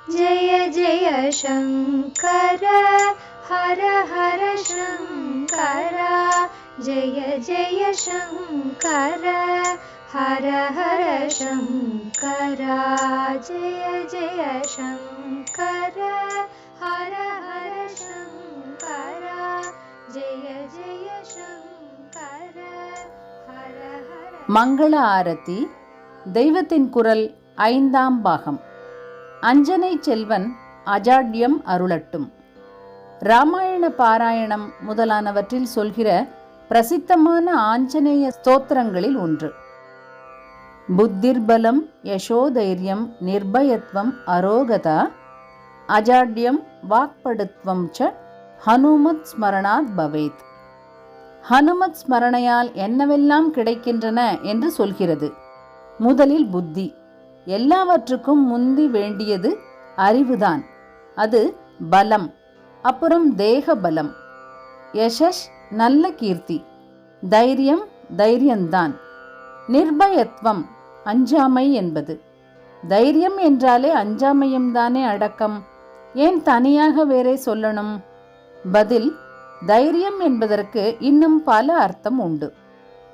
जय जय शङ्कर हर हर शङ्कर जय जय शङ्कर हर हर शङ्कर जय जय शङ्कर हर हर शङ्कर जय जय शङ्कर हर हर. மங்கள ஆரத்தி தெய்வத்தின் குரல் 5ஆம் பாகம். அஞ்சனை செல்வன் அஜாட்யம் அருளட்டும். இராமாயண பாராயணம் முதலானவற்றில் சொல்கிற பிரசித்தமான ஆஞ்சநேய ஸ்தோத்திரங்களில் ஒன்று. புத்திர்பலம் யசோதைரியம் நிர்பயத்வம் அரோகதா அஜாட்யம் வாக்படுத்வம் ச ஹனுமத் ஸ்மரணாத் பவேத். ஹனுமத் ஸ்மரணையால் என்னவெல்லாம் கிடைக்கின்றன என்று சொல்கிறது. முதலில் புத்தி. எல்லாவற்றுக்கும் முந்தி வேண்டியது அறிவுதான். அது பலம். அப்புறம் தேக பலம். யசஸ் நல்ல கீர்த்தி. தைரியம் தைரியம்தான். நிர்பயத்வம் அஞ்சாமை என்பது. தைரியம் என்றாலே அஞ்சாமையும் தானே அடக்கம். ஏன் தனியாக வேறே சொல்லணும்? பதில், தைரியம் என்பதற்கு இன்னும் பல அர்த்தம் உண்டு.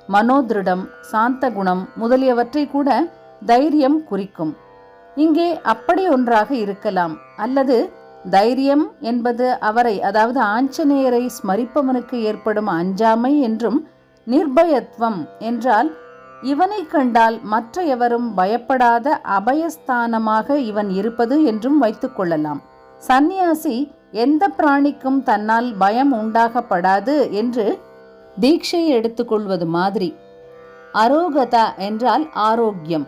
மனோதிருடம், சாந்த குணம் முதலியவற்றை கூட தைரியம் குறிக்கும். இங்கே அப்படி ஒன்றாக இருக்கலாம். அல்லது தைரியம் என்பது அவரை, அதாவது ஆஞ்சநேயரை ஸ்மரிப்பவனுக்கு ஏற்படும் அஞ்சாமை என்றும், நிர்பயத்வம் என்றால் இவனை கண்டால் மற்ற எவரும் பயப்படாத அபயஸ்தானமாக இவன் இருப்பது என்றும் வைத்துக் கொள்ளலாம். சந்நியாசி எந்த பிராணிக்கும் தன்னால் பயம் உண்டாகப்படாது என்று தீட்சை எடுத்துக்கொள்வது மாதிரி. அரோகதா என்றால் ஆரோக்கியம்.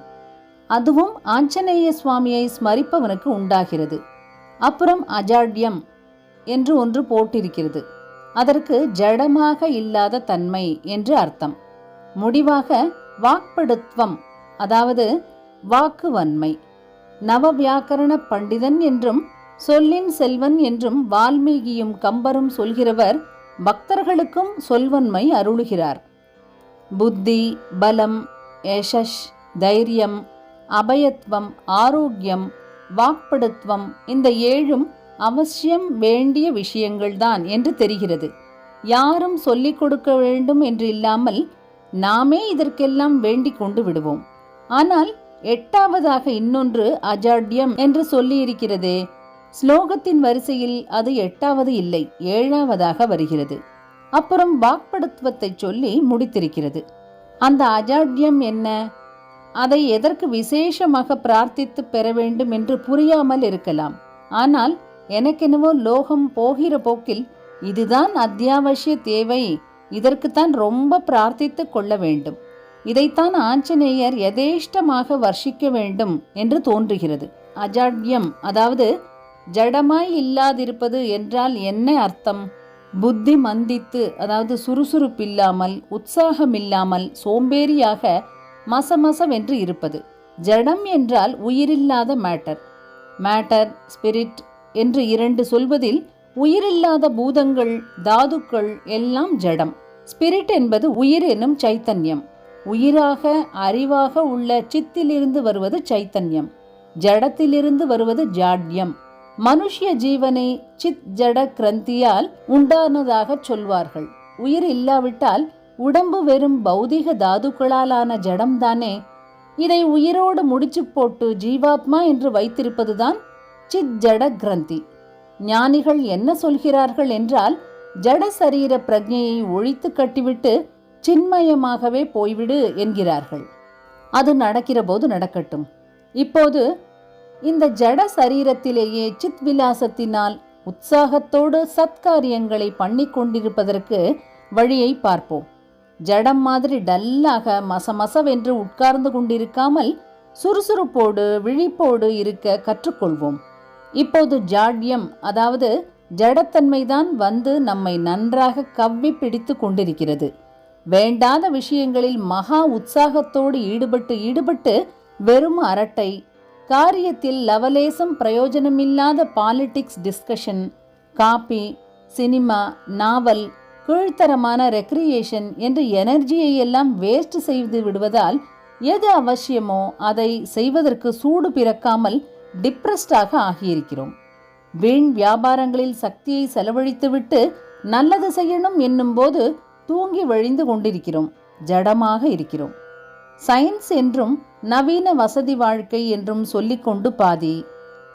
அதுவும் ஆஞ்சநேய சுவாமியை ஸ்மரிப்பவனுக்கு உண்டாகிறது. அப்புறம் அஜாட்யம் என்று ஒன்று போட்டிருக்கிறது. அதற்கு ஜடமாக இல்லாத தன்மை என்று அர்த்தம். முடிவாக வாக்படுத்வம், அதாவது வாக்குவன்மை. நவவியாக்கரண பண்டிதன் என்றும் சொல்லின் செல்வன் என்றும் வால்மீகியும் கம்பரும் சொல்கிறவர் பக்தர்களுக்கும் சொல்வன்மை அருளுகிறார். புத்தி, பலம், யசஸ், தைரியம், அபயத்வம், ஆரோக்கியம், வாக்படுத்வம், இந்த 7ம் அவசியம் வேண்டிய விஷயங்கள்தான் என்று தெரிகிறது. யாரும் சொல்லிக் கொடுக்க வேண்டும் என்று இல்லாமல் நாமே இதற்கெல்லாம் வேண்டிக் கொண்டு விடுவோம். ஆனால் 8வதாக இன்னொன்று அஜாட்யம் என்று சொல்லியிருக்கிறதே. ஸ்லோகத்தின் வரிசையில் அது 8வது இல்லை, 7வதாக வருகிறது. அப்புறம் வாக்படுத்துவத்தை சொல்லி முடித்திருக்கிறது. அந்த அஜாட்யம் என்ன? அதை எதற்கு விசேஷமாக பிரார்த்தித்து பெற வேண்டும் என்று புரியாமல் இருக்கலாம். ஆனால் எனக்கெனவோ லோகம் போகிற போக்கில் இதுதான் அத்தியாவசிய தேவை, இதற்குத்தான் ரொம்ப பிரார்த்தித்து கொள்ள வேண்டும், இதைத்தான் ஆஞ்சநேயர் யதேஷ்டமாக வர்ஷிக்க வேண்டும் என்று தோன்றுகிறது. அஜாட்யம், அதாவது ஜடமாய் இல்லாதிருப்பது என்றால் என்ன அர்த்தம்? புத்தி மந்தித்து, அதாவது சுறுசுறுப்பில்லாமல், உற்சாகமில்லாமல், சோம்பேறியாக மசமசவென்று இருப்பது. ஜடம் என்றால் உயிரில்லாத மேட்டர். மேட்டர், ஸ்பிரிட் என்று 2 சொல்வதில் உயிரில்லாத பூதங்கள், தாதுக்கள் எல்லாம் ஜடம். ஸ்பிரிட் என்பது உயிர் எனும் சைத்தன்யம். உயிராக, அறிவாக உள்ள சித்திலிருந்து வருவது சைத்தன்யம். ஜடத்திலிருந்து வருவது ஜாட்யம். மனுஷ்ய ஜீவனை சித் ஜட கிரந்தியால் உண்டானதாக சொல்வார்கள். உயிர் இல்லாவிட்டால் உடம்பு வெறும் பௌதிக தாதுக்களாலான ஜடம்தானே. இதை உயிரோடு முடிச்சு போட்டு ஜீவாத்மா என்று வைத்திருப்பதுதான் சித் ஜட கிரந்தி. ஞானிகள் என்ன சொல்கிறார்கள் என்றால், ஜட சரீர பிரஜையை ஒழித்து கட்டிவிட்டு சின்மயமாகவே போய்விடு என்கிறார்கள். அது நடக்கிற போது நடக்கட்டும். இப்போது இந்த ஜட சரீரத்திலேயே சித் விலாசத்தினால் உற்சாகத்தோடு சத்காரியங்களை பண்ணி கொண்டிருப்பதற்கு வழியை பார்ப்போம். ஜடம் மாதிரி டல்லாக மசமசவென்று உட்கார்ந்து கொண்டிருக்காமல் சுறுசுறுப்போடு விழிப்போடு இருக்க கற்றுக்கொள்வோம். இப்போது ஜாட்யம், அதாவது ஜடத்தன்மைதான் வந்து நம்மை நன்றாக கவ்வி பிடித்து கொண்டிருக்கிறது. வேண்டாத விஷயங்களில் மகா உற்சாகத்தோடு ஈடுபட்டு வெறும் அரட்டை, காரியத்தில் லவலேசம் பிரயோஜனமில்லாத பாலிடிக்ஸ் டிஸ்கஷன், காபி, சினிமா, நாவல், கீழ்த்தரமான ரெக்ரியேஷன் என்று எனர்ஜியை எல்லாம் வேஸ்ட் செய்து விடுவதால் எது அவசியமோ அதை செய்வதற்கு சூடு பிறக்காமல் டிப்ரெஸ்டாக ஆகியிருக்கிறோம். வீண் வியாபாரங்களில் சக்தியை செலவழித்துவிட்டு நல்லது செய்யணும் என்னும் போது தூங்கி வழிந்து கொண்டிருக்கிறோம், ஜடமாக இருக்கிறோம். சயின்ஸ் என்றும் நவீன வசதி வாழ்க்கை என்றும் சொல்லிக்கொண்டு பாதி,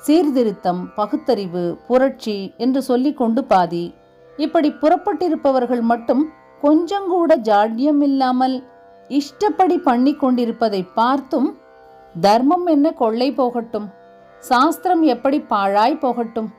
சீர்திருத்தம், பகுத்தறிவு, புரட்சி என்று சொல்லிக்கொண்டு பாதி. இப்படி புறப்பட்டிருப்பவர்கள் மட்டும் கொஞ்சங்கூட ஜாட்யம் இல்லாமல் இஷ்டப்படி பண்ணி கொண்டிருப்பதை பார்த்தும் தர்மம் என்ன கொள்ளை போகட்டும், சாஸ்திரம் எப்படி பாழாய் போகட்டும்,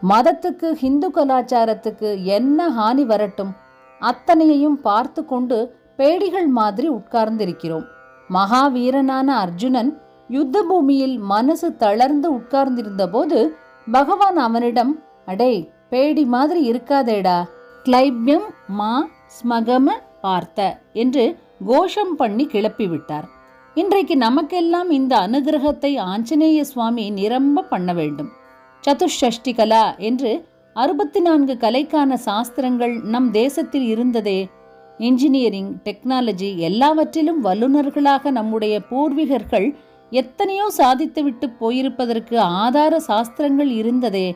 மதத்துக்கு ஹிந்து கலாச்சாரத்துக்கு என்ன ஹானி வரட்டும், அத்தனையையும் பார்த்து கொண்டு பேடிகள் மாதிரி உட்கார்ந்திருக்கிறோம். மகாவீரனான அர்ஜுனன் யுத்த பூமியில் மனசு தளர்ந்து உட்கார்ந்திருந்த போது பகவான் அவனிடம், அடே பேடி மாதிரி இருக்காதேடா, கிளைப்யம் மா ஸ்மகம பார்த்த என்று கோஷம் பண்ணி கிளப்பிவிட்டார். இன்றைக்கு நமக்கெல்லாம் இந்த அனுகிரகத்தை ஆஞ்சநேய சுவாமி நிரம்ப பண்ண வேண்டும். சதுஷ்டி கலா என்று 64 கலைக்கான சாஸ்திரங்கள் நம் தேசத்தில் இருந்ததே. இன்ஜினியரிங், டெக்னாலஜி எல்லாவற்றிலும் வல்லுநர்களாக நம்முடைய பூர்வீகர்கள் எத்தனையோ சாதித்துவிட்டு போயிருப்பதற்கு ஆதார சாஸ்திரங்கள் இருந்ததே.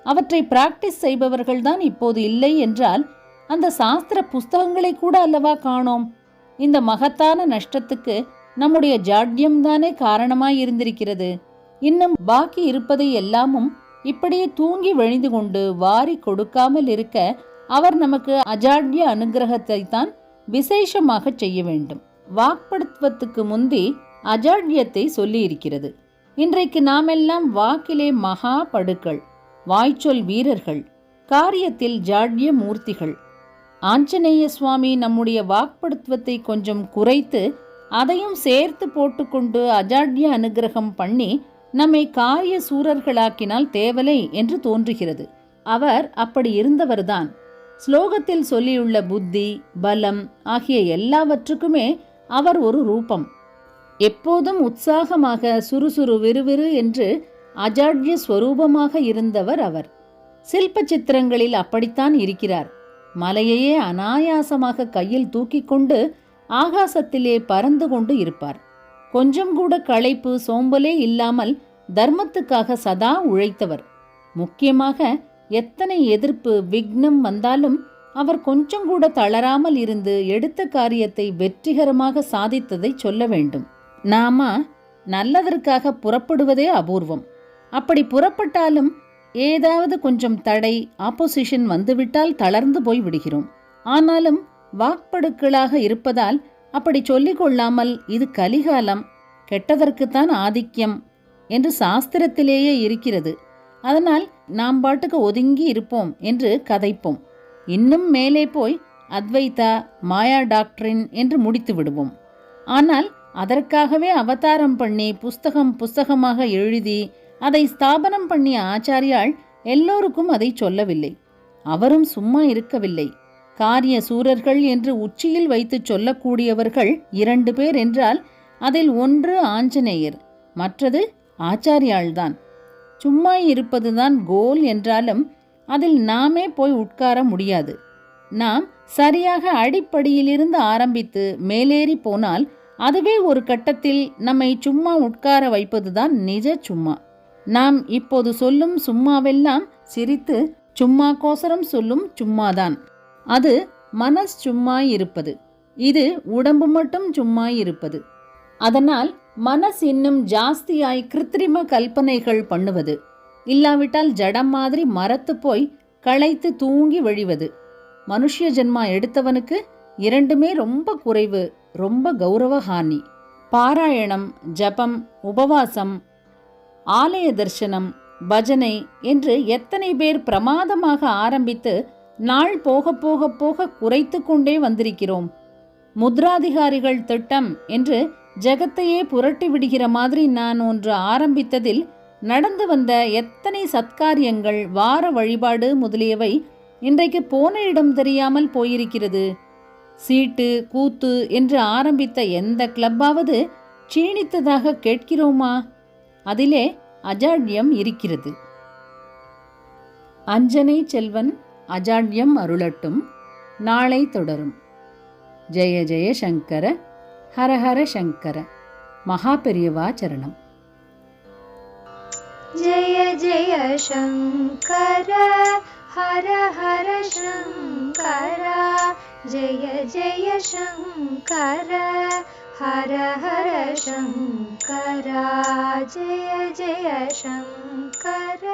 அவற்றை பிராக்டிஸ் செய்பவர்கள்தான் இப்போது இல்லை என்றால் அந்த சாஸ்திர புஸ்தகங்களை கூட அல்லவா காணோம். இந்த மகத்தான நஷ்டத்துக்கு நம்முடைய ஜாட்யம்தானே காரணமாயிருந்திருக்கிறது. இன்னும் பாக்கி இருப்பதை எல்லாமும் இப்படியே தூங்கி வழிந்து கொண்டு வாரி கொடுக்காமல் இருக்க அவர் நமக்கு அஜாட்ய அனுகிரகத்தை தான் விசேஷமாக செய்ய வேண்டும். வாக்படுத்துவத்துக்கு முந்தி அஜாட்யத்தை சொல்லி இருக்கிறது. இன்றைக்கு நாமெல்லாம் வாக்கிலே மகா படுக்கள், வாய்ச்சொல் வீரர்கள், காரியத்தில் ஜாட்ய மூர்த்திகள். ஆஞ்சநேய சுவாமி நம்முடைய வாக்படுத்துவத்தை கொஞ்சம் குறைத்து அதையும் சேர்த்து போட்டுக்கொண்டு அஜாட்ய அனுகிரகம் பண்ணி நம்மை காரிய சூரர்களாக்கினால் தேவலை என்று தோன்றுகிறது. அவர் அப்படி இருந்தவர்தான். ஸ்லோகத்தில் சொல்லியுள்ள புத்தி, பலம் ஆகிய எல்லாவற்றுக்குமே அவர் ஒரு ரூபம். எப்போதும் உற்சாகமாக சுறுசுறு விறுவிறு என்று அஜாட்ய ஸ்வரூபமாக இருந்தவர் அவர். சில்ப சித்திரங்களில் அப்படித்தான் இருக்கிறார். மலையையே அனாயாசமாக கையில் தூக்கி கொண்டு ஆகாசத்திலே பறந்து கொண்டு இருப்பார். கொஞ்சம் கூட களைப்பு சோம்பலே இல்லாமல் தர்மத்துக்காக சதா உழைத்தவர். முக்கியமாக எத்தனை எதிர்ப்பு விக்னம் வந்தாலும் அவர் கொஞ்சம் கூட தளராமல் இருந்து எடுத்த காரியத்தை வெற்றிகரமாக சாதித்ததை சொல்ல வேண்டும். நாம நல்லதற்காக புறப்படுவதே அபூர்வம். அப்படி புறப்பட்டாலும் ஏதாவது கொஞ்சம் தடை, ஆப்போசிஷன் வந்துவிட்டால் தளர்ந்து போய் விடுகிறோம். ஆனாலும் வாக்படுக்களாக இருப்பதால் அப்படி சொல்லிக் கொள்ளாமல் இது கலிகாலம், கெட்டதற்குத்தான் ஆதிக்கம் என்று சாஸ்திரத்திலேயே இருக்கிறது, அதனால் நாம் பாட்டுக்கு ஒதுங்கி இருப்போம் என்று கதைப்போம். இன்னும் மேலே போய் அத்வைதா, மாயா டாக்டரின் என்று முடித்து விடுவோம். ஆனால் அதற்காகவே அவதாரம் பண்ணி புஸ்தகமாக எழுதி அதை ஸ்தாபனம் பண்ணிய ஆச்சாரியால் எல்லோருக்கும் அதை சொல்லவில்லை. அவரும் சும்மா இருக்கவில்லை. காரிய சூரர்கள் என்று உச்சியில் வைத்து சொல்லக்கூடியவர்கள் 2 பேர் என்றால் அதில் ஒன்று ஆஞ்சநேயர், மற்றது ஆச்சாரியால்தான். சும்மா இருப்பதுதான் கோல் என்றாலும் அதில் நாமே போய் உட்கார முடியாது. நாம் சரியாக அடிப்படையிலிருந்து ஆரம்பித்து மேலேறி போனால் அதுவே ஒரு கட்டத்தில் நம்மை சும்மா உட்கார வைப்பதுதான் நிஜ சும்மா. நாம் இப்போது சொல்லும் சும்மாவெல்லாம் சிரித்து சும்மா கோசரம் சொல்லும் சும்மாதான். அது மனஸ் சும்மா இருப்பது, இது உடம்பு மட்டும் சும்மா இருப்பது. அதனால் மனஸ் இன்னும் ஜாஸ்தியாய் கிருத்திரிம கல்பனைகள் பண்ணுவது, இல்லாவிட்டால் ஜடம் மாதிரி மரத்து போய் களைத்து தூங்கி வழிவது. மனுஷ்ய ஜென்மா எடுத்தவனுக்கு 2மே ரொம்ப குறைவு, ரொம்ப கௌரவஹானி. பாராயணம், ஜபம், உபவாசம், ஆலய தரிசனம், பஜனை என்று எத்தனை பேர் பிரமாதமாக ஆரம்பித்து நாள் போக போக போக குறைத்து கொண்டே வந்திருக்கிறோம். முத்ராதிகாரிகள் திட்டம் என்று ஜகத்தையே புரட்டி விடுகிற மாதிரி நான் ஒன்று ஆரம்பித்ததில் நடந்து வந்த எத்தனை சத்காரியங்கள், வார வழிபாடு முதலியவை இன்றைக்கு போன இடம் தெரியாமல் போயிருக்கிறது. சீட்டு, கூத்து என்று ஆரம்பித்த எந்த கிளப்பாவது க்ஷீணித்ததாக கேட்கிறோமா? அதிலே அஜாட்யம் இருக்கிறது. அஞ்சனை செல்வன் அஜாட்யம் அருளட்டும். நாளை தொடரும். ஜெய ஜெய சங்கர, ஹர ஹர சங்கர. மகா பெரியவா சரணம். जय जय शङ्कर हर हर शङ्कर जय जय शङ्कर हर हर शङ्कर जय जय शङ्कर।